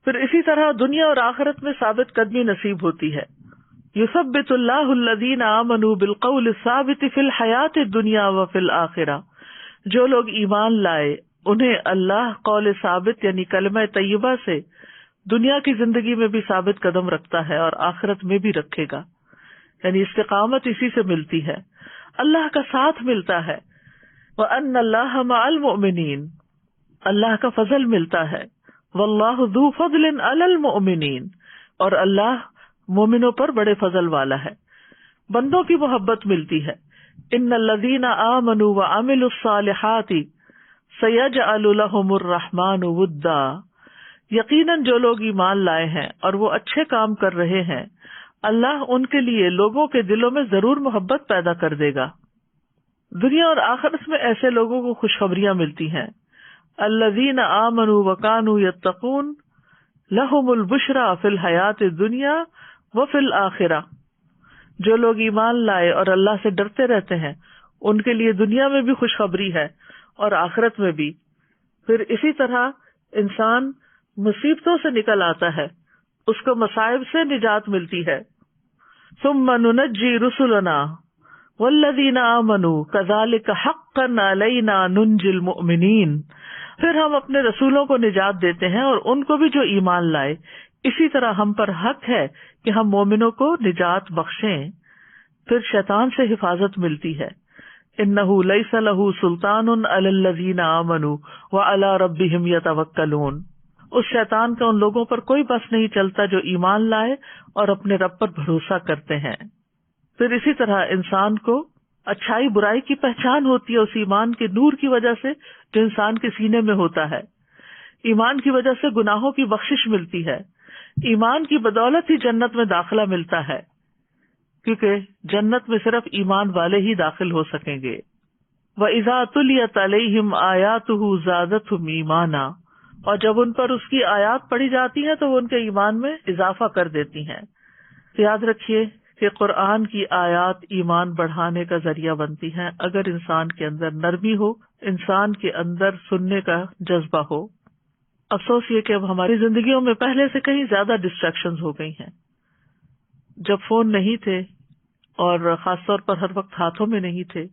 پھر اسی طرح دنیا اور آخرت میں ثابت قدمی نصیب ہوتی ہے. یثبت اللہ الذین آمنوا بالقول الثابت فی الحیات الدنیا وفی الآخرہ. جو لوگ ایمان لائے انہیں اللہ قول ثابت یعنی کلمہ طیبہ سے دنیا کی زندگی میں بھی ثابت قدم رکھتا ہے اور آخرت میں بھی رکھے گا. یعنی استقامت اسی سے ملتی ہے, اللہ کا ساتھ ملتا ہے. وَأَنَّ اللَّهَ مَعَ الْمُؤْمِنِينَ, اللہ کا فضل ملتا ہے. وَاللَّهُ ذُو فَضْلٍ عَلَى الْمُؤْمِنِينَ, اور اللہ مومنوں پر بڑے فضل والا ہے. بندوں کی محبت ملتی ہے. إِنَّ الَّذِينَ آمَنُوا وَعَمِلُوا الصَّالِحَاتِ سَيَجْعَلُ لَهُمُ الرَّحْمَنُ وُدًّا. یقیناً جو لوگ ایمان لائے ہیں اور وہ اچھے کام کر رہے ہیں, اللہ ان کے لیے لوگوں کے دلوں میں ضرور محبت پیدا کر دے گا. دنیا اور آخرت میں ایسے لوگوں کو خوشخبریاں ملتی ہیں. الذین آمنوا وکانوا یتقون لہم البشریٰ فی الحیات الدنیا وفی الآخرہ. جو لوگ ایمان لائے اور اللہ سے ڈرتے رہتے ہیں ان کے لیے دنیا میں بھی خوشخبری ہے اور آخرت میں بھی. پھر اسی طرح انسان مصیبتوں سے نکل آتا ہے, اس کو مصائب سے نجات ملتی ہے. ثم ننجی رسلنا والذین آمنوا کذالک حقا علینا ننجی المؤمنین. پھر ہم اپنے رسولوں کو نجات دیتے ہیں اور ان کو بھی جو ایمان لائے, اسی طرح ہم پر حق ہے کہ ہم مومنوں کو نجات بخشیں. پھر شیطان سے حفاظت ملتی ہے. انہ لیس لہ سلطان علی الذین آمنوا وعلی ربہم یتوکلون. اس شیطان کا ان لوگوں پر کوئی بس نہیں چلتا جو ایمان لائے اور اپنے رب پر بھروسہ کرتے ہیں. پھر اسی طرح انسان کو اچھائی برائی کی پہچان ہوتی ہے اس ایمان کے نور کی وجہ سے جو انسان کے سینے میں ہوتا ہے. ایمان کی وجہ سے گناہوں کی بخشش ملتی ہے. ایمان کی بدولت ہی جنت میں داخلہ ملتا ہے, کیونکہ جنت میں صرف ایمان والے ہی داخل ہو سکیں گے. وَإِذَا تُلِيَتْ عَلَيْهِمْ آيَاتُهُ زَادَتْهُمْ ایمانا, اور جب ان پر اس کی آیات پڑھی جاتی ہیں تو وہ ان کے ایمان میں اضافہ کر دیتی ہیں. یاد رکھیے کہ قرآن کی آیات ایمان بڑھانے کا ذریعہ بنتی ہیں اگر انسان کے اندر نرمی ہو, انسان کے اندر سننے کا جذبہ ہو. افسوس یہ کہ اب ہماری زندگیوں میں پہلے سے کہیں زیادہ ڈسٹریکشنز ہو گئی ہیں. جب فون نہیں تھے اور خاص طور پر ہر وقت ہاتھوں میں نہیں تھے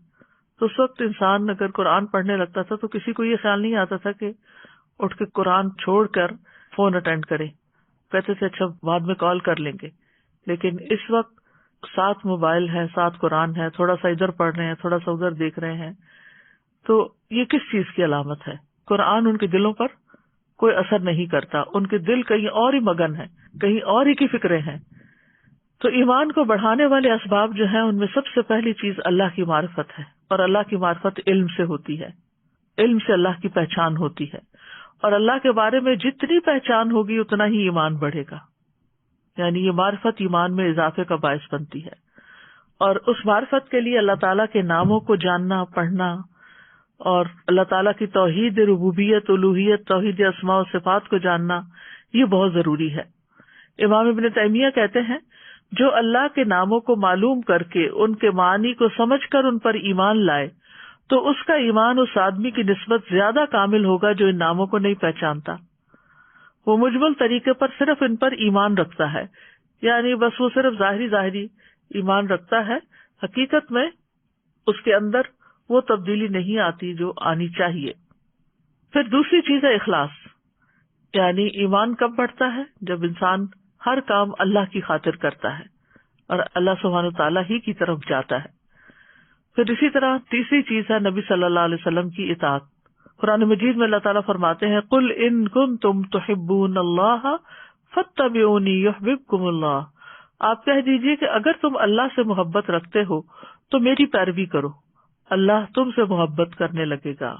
تو اس وقت انسان اگر قرآن پڑھنے لگتا تھا تو کسی کو یہ خیال نہیں آتا تھا کہ اٹھ کے قرآن چھوڑ کر فون اٹینڈ کرے. کہتے تھے اچھا بعد میں کال کر لیں گے. لیکن اس وقت ساتھ موبائل ہے, ساتھ قرآن ہے, تھوڑا سا ادھر پڑھ رہے ہیں, تھوڑا سا ادھر دیکھ رہے ہیں, تو یہ کس چیز کی علامت ہے؟ قرآن ان کے دلوں پر کوئی اثر نہیں کرتا, ان کے دل کہیں اور ہی مگن ہے, کہیں اور ہی کی فکریں ہیں. تو ایمان کو بڑھانے والے اسباب جو ہیں ان میں سب سے پہلی چیز اللہ کی معرفت ہے, اور اللہ کی معرفت علم سے ہوتی ہے. علم سے اللہ کی پہچان ہوتی ہے, اور اللہ کے بارے میں جتنی پہچان ہوگی اتنا ہی ایمان بڑھے گا. یعنی یہ معرفت ایمان میں اضافے کا باعث بنتی ہے. اور اس معرفت کے لیے اللہ تعالیٰ کے ناموں کو جاننا, پڑھنا, اور اللہ تعالیٰ کی توحید ربوبیت, الوہیت, توحید اسماء و صفات کو جاننا, یہ بہت ضروری ہے. امام ابن تیمیہ کہتے ہیں جو اللہ کے ناموں کو معلوم کر کے ان کے معنی کو سمجھ کر ان پر ایمان لائے تو اس کا ایمان اس آدمی کی نسبت زیادہ کامل ہوگا جو ان ناموں کو نہیں پہچانتا. وہ مجمل طریقے پر صرف ان پر ایمان رکھتا ہے, یعنی بس وہ صرف ظاہری ایمان رکھتا ہے, حقیقت میں اس کے اندر وہ تبدیلی نہیں آتی جو آنی چاہیے. پھر دوسری چیز ہے اخلاص. یعنی ایمان کب بڑھتا ہے؟ جب انسان ہر کام اللہ کی خاطر کرتا ہے اور اللہ سبحانہ وتعالیٰ ہی کی طرف جاتا ہے. پھر اسی طرح تیسری چیز ہے نبی صلی اللہ علیہ وسلم کی اطاعت. قرآن مجید میں اللہ تعالیٰ فرماتے ہیں قل ان کنتم تحبون اللہ فاتبعونی یحببکم اللہ. آپ کہہ دیجئے کہ اگر تم اللہ سے محبت رکھتے ہو تو میری پیروی کرو, اللہ تم سے محبت کرنے لگے گا.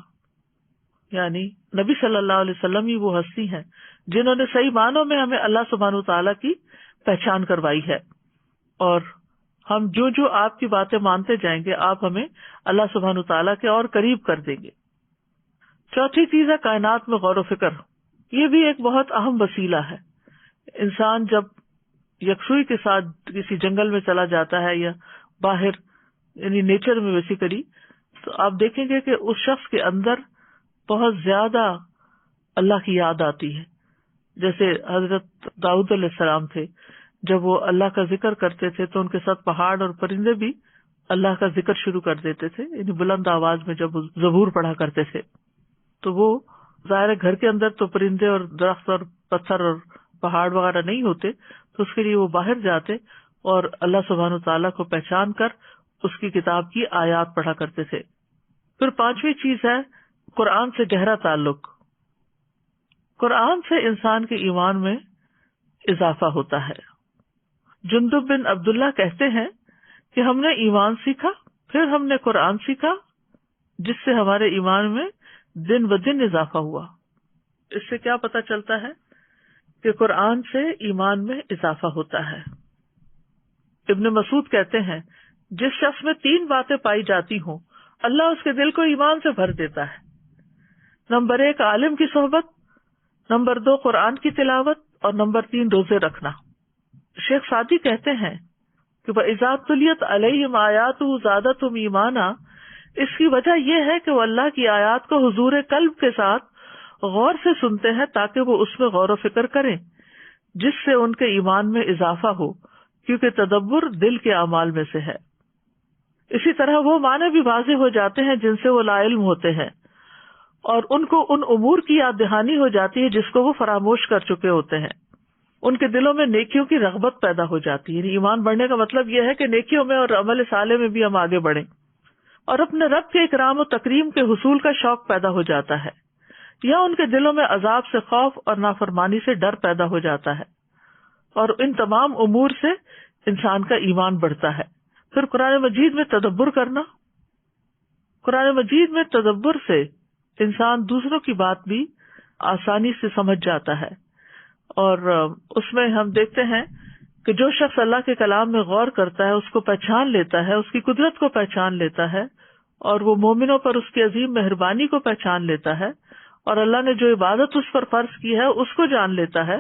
یعنی نبی صلی اللہ علیہ وسلم ہی وہ ہستی ہیں جنہوں نے صحیح معنوں میں ہمیں اللہ سبحانہ وتعالیٰ کی پہچان کروائی ہے, اور ہم جو آپ کی باتیں مانتے جائیں گے آپ ہمیں اللہ سبحانہ وتعالیٰ کے اور قریب کر دیں گے. چوتھی چیز ہے کائنات میں غور و فکر. یہ بھی ایک بہت اہم وسیلہ ہے. انسان جب یکسوئی کے ساتھ کسی جنگل میں چلا جاتا ہے یا باہر یعنی نیچر میں بیسیکلی، تو آپ دیکھیں گے کہ اس شخص کے اندر بہت زیادہ اللہ کی یاد آتی ہے. جیسے حضرت داؤد علیہ السلام تھے، جب وہ اللہ کا ذکر کرتے تھے تو ان کے ساتھ پہاڑ اور پرندے بھی اللہ کا ذکر شروع کر دیتے تھے، یعنی بلند آواز میں جب وہ زبور پڑھا کرتے تھے. تو وہ ظاہر ہے گھر کے اندر تو پرندے اور درخت اور پتھر اور پہاڑ وغیرہ نہیں ہوتے، تو اس کے لیے وہ باہر جاتے اور اللہ سبحانہ تعالیٰ کو پہچان کر اس کی کتاب کی آیات پڑھا کرتے تھے. پھر پانچویں چیز ہے قرآن سے گہرا تعلق. قرآن سے انسان کے ایمان میں اضافہ ہوتا ہے. جندب بن عبداللہ کہتے ہیں کہ ہم نے ایمان سیکھا، پھر ہم نے قرآن سیکھا، جس سے ہمارے ایمان میں دن بدن اضافہ ہوا. اس سے کیا پتہ چلتا ہے کہ قرآن سے ایمان میں اضافہ ہوتا ہے. ابن مسعود کہتے ہیں جس شخص میں 3 باتیں پائی جاتی ہوں اللہ اس کے دل کو ایمان سے بھر دیتا ہے. نمبر 1 عالم کی صحبت، نمبر 2 قرآن کی تلاوت، اور نمبر 3 روزے رکھنا. شیخ سعدی کہتے ہیں کہ وَإِذَا تُلِيَتْ عَلَيْهِمْ آيَاتُهُ زَادَتْهُمْ ایمانا، اس کی وجہ یہ ہے کہ وہ اللہ کی آیات کو حضور قلب کے ساتھ غور سے سنتے ہیں تاکہ وہ اس میں غور و فکر کریں، جس سے ان کے ایمان میں اضافہ ہو، کیونکہ تدبر دل کے اعمال میں سے ہے. اسی طرح وہ معنی بھی واضح ہو جاتے ہیں جن سے وہ لا علم ہوتے ہیں، اور ان کو ان امور کی یاد دہانی ہو جاتی ہے جس کو وہ فراموش کر چکے ہوتے ہیں. ان کے دلوں میں نیکیوں کی رغبت پیدا ہو جاتی ہے. یعنی ایمان بڑھنے کا مطلب یہ ہے کہ نیکیوں میں اور عمل صالح میں بھی ہم آگے بڑھیں، اور اپنے رب کے اکرام و تکریم کے حصول کا شوق پیدا ہو جاتا ہے. یا ان کے دلوں میں عذاب سے خوف اور نافرمانی سے ڈر پیدا ہو جاتا ہے، اور ان تمام امور سے انسان کا ایمان بڑھتا ہے. پھر قرآن مجید میں تدبر کرنا. قرآن مجید میں تدبر سے انسان دوسروں کی بات بھی آسانی سے سمجھ جاتا ہے، اور اس میں ہم دیکھتے ہیں کہ جو شخص اللہ کے کلام میں غور کرتا ہے اس کو پہچان لیتا ہے، اس کی قدرت کو پہچان لیتا ہے، اور وہ مومنوں پر اس کی عظیم مہربانی کو پہچان لیتا ہے، اور اللہ نے جو عبادت اس پر فرض کی ہے اس کو جان لیتا ہے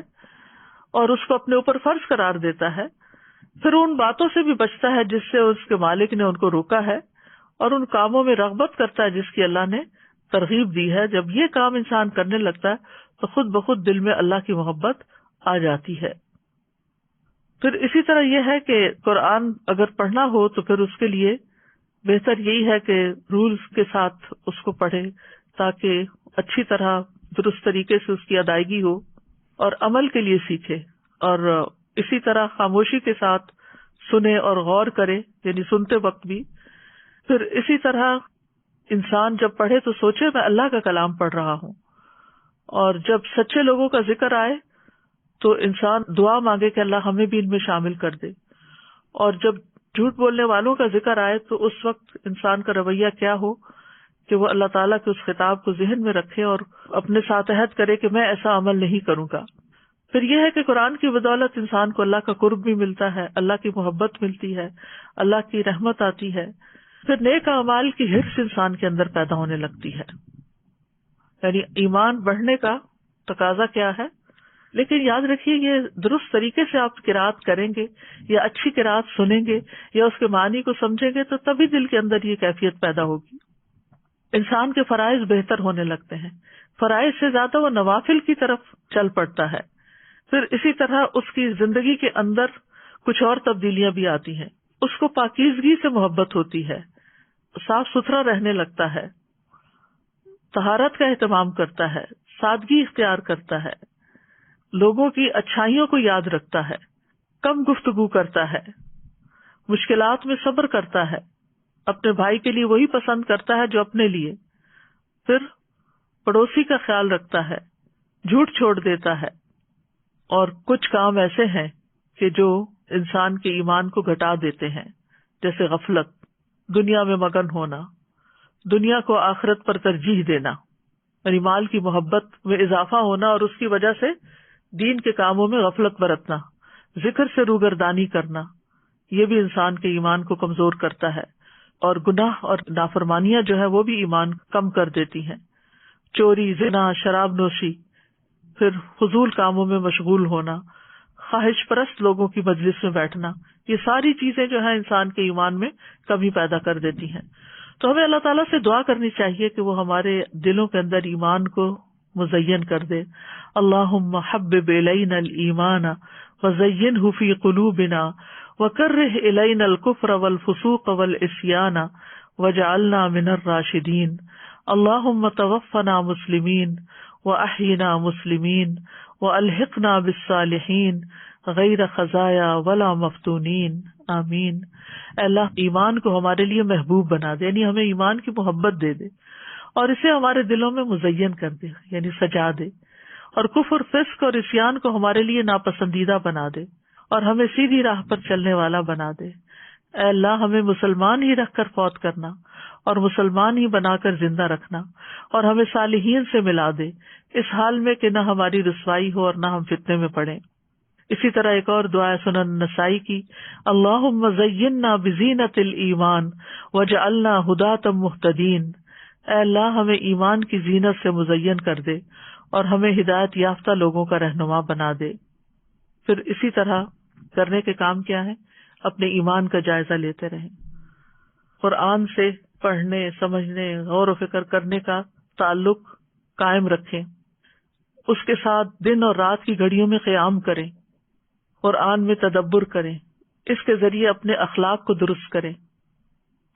اور اس کو اپنے اوپر فرض قرار دیتا ہے. پھر ان باتوں سے بھی بچتا ہے جس سے اس کے مالک نے ان کو روکا ہے، اور ان کاموں میں رغبت کرتا ہے جس کی اللہ نے ترغیب دی ہے. جب یہ کام انسان کرنے لگتا ہے تو خود بخود دل میں اللہ کی محبت آ جاتی ہے. پھر اسی طرح یہ ہے کہ قرآن اگر پڑھنا ہو تو پھر اس کے لیے بہتر یہی ہے کہ رولز کے ساتھ اس کو پڑھے تاکہ اچھی طرح درست طریقے سے اس کی ادائیگی ہو، اور عمل کے لیے سیکھے، اور اسی طرح خاموشی کے ساتھ سنے اور غور کرے، یعنی سنتے وقت بھی. پھر اسی طرح انسان جب پڑھے تو سوچے میں اللہ کا کلام پڑھ رہا ہوں، اور جب سچے لوگوں کا ذکر آئے تو انسان دعا مانگے کہ اللہ ہمیں بھی ان میں شامل کر دے. اور جب جھوٹ بولنے والوں کا ذکر آئے تو اس وقت انسان کا رویہ کیا ہو کہ وہ اللہ تعالیٰ کے اس خطاب کو ذہن میں رکھے اور اپنے ساتھ عہد کرے کہ میں ایسا عمل نہیں کروں گا. پھر یہ ہے کہ قرآن کی بدولت انسان کو اللہ کا قرب بھی ملتا ہے، اللہ کی محبت ملتی ہے، اللہ کی رحمت آتی ہے. پھر نیک اعمال کی حرص انسان کے اندر پیدا ہونے لگتی ہے. یعنی ایمان بڑھنے کا تقاضا کیا ہے، لیکن یاد رکھیے یہ درست طریقے سے آپ قرات کریں گے یا اچھی قرات سنیں گے یا اس کے معنی کو سمجھیں گے تو تبھی دل کے اندر یہ کیفیت پیدا ہوگی. انسان کے فرائض بہتر ہونے لگتے ہیں، فرائض سے زیادہ وہ نوافل کی طرف چل پڑتا ہے. پھر اسی طرح اس کی زندگی کے اندر کچھ اور تبدیلیاں بھی آتی ہیں. اس کو پاکیزگی سے محبت ہوتی ہے، صاف ستھرا رہنے لگتا ہے، طہارت کا اہتمام کرتا ہے، سادگی اختیار کرتا ہے، لوگوں کی اچھائیوں کو یاد رکھتا ہے، کم گفتگو کرتا ہے، مشکلات میں صبر کرتا ہے، اپنے بھائی کے لیے وہی پسند کرتا ہے جو اپنے لیے، پھر پڑوسی کا خیال رکھتا ہے، جھوٹ چھوڑ دیتا ہے. اور کچھ کام ایسے ہیں کہ جو انسان کے ایمان کو گھٹا دیتے ہیں، جیسے غفلت، دنیا میں مگن ہونا، دنیا کو آخرت پر ترجیح دینا، یعنی مال کی محبت میں اضافہ ہونا اور اس کی وجہ سے دین کے کاموں میں غفلت برتنا، ذکر سے روگردانی کرنا، یہ بھی انسان کے ایمان کو کمزور کرتا ہے. اور گناہ اور نافرمانیاں جو ہے وہ بھی ایمان کم کر دیتی ہیں. چوری، زنا، شراب نوشی، پھر فضول کاموں میں مشغول ہونا، خواہش پرست لوگوں کی مجلس میں بیٹھنا، یہ ساری چیزیں جو ہیں انسان کے ایمان میں کمی پیدا کر دیتی ہیں. تو ہمیں اللہ تعالیٰ سے دعا کرنی چاہیے کہ وہ ہمارے دلوں کے اندر ایمان کو مزین کر دے. اللہم حبب الینا الایمان وزینہ فی قلوبنا وکرہ الینا الکفر والفسوق والعصیان وجعلنا من الراشدین. اللہم توفنا مسلمین واحینا مسلمین والحقنا بالصالحین غیر خزایا ولا مفتونین. آمین. اے اللہ ایمان کو ہمارے لیے محبوب بنا دے، یعنی ہمیں ایمان کی محبت دے دے اور اسے ہمارے دلوں میں مزین کر دے، یعنی سجا دے، اور کفر، فسق اور عصیان کو ہمارے لیے ناپسندیدہ بنا دے اور ہمیں سیدھی راہ پر چلنے والا بنا دے. اے اللہ ہمیں مسلمان ہی رکھ کر فوت کرنا اور مسلمان ہی بنا کر زندہ رکھنا، اور ہمیں صالحین سے ملا دے اس حال میں کہ نہ ہماری رسوائی ہو اور نہ ہم فتنے میں پڑیں. اسی طرح ایک اور دعا ہے سنن نسائی کی، اللہم زیننا بزینت الایمان وجعلنا ھداۃ مہتدین. اے اللہ ہمیں ایمان کی زینت سے مزین کر دے اور ہمیں ہدایت یافتہ لوگوں کا رہنما بنا دے. پھر اسی طرح کرنے کے کام کیا ہے؟ اپنے ایمان کا جائزہ لیتے رہیں، قرآن سے پڑھنے، سمجھنے، غور و فکر کرنے کا تعلق قائم رکھیں، اس کے ساتھ دن اور رات کی گھڑیوں میں قیام کریں، قرآن میں تدبر کریں، اس کے ذریعے اپنے اخلاق کو درست کریں،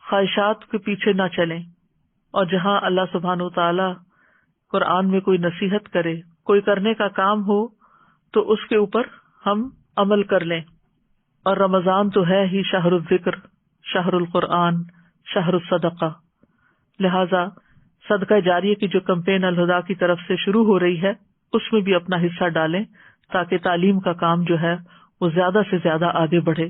خواہشات کے پیچھے نہ چلیں، اور جہاں اللہ سبحانہ وتعالی قرآن میں کوئی نصیحت کرے، کوئی کرنے کا کام ہو تو اس کے اوپر ہم عمل کر لیں. اور رمضان تو ہے ہی شہر الذکر، شہر القرآن، شہر الصدقہ، لہذا صدقہ جاریہ کی جو کمپین الہدا کی طرف سے شروع ہو رہی ہے اس میں بھی اپنا حصہ ڈالیں تاکہ تعلیم کا کام جو ہے وہ زیادہ سے زیادہ آگے بڑھے.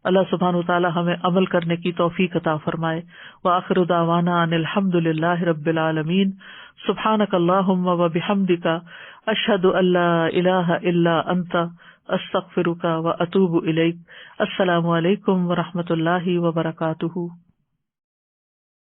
اللہ سبحانہ وتعالی ہمیں عمل کرنے کی توفیق عطا فرمائے. وآخر دعوانا ان الحمد للہ رب العالمین. سبحانک اللہم وبحمدک اشہد ان لا الہ الا انت استغفرک واتوب الیک. السلام علیکم ورحمۃ اللہ وبرکاتہ.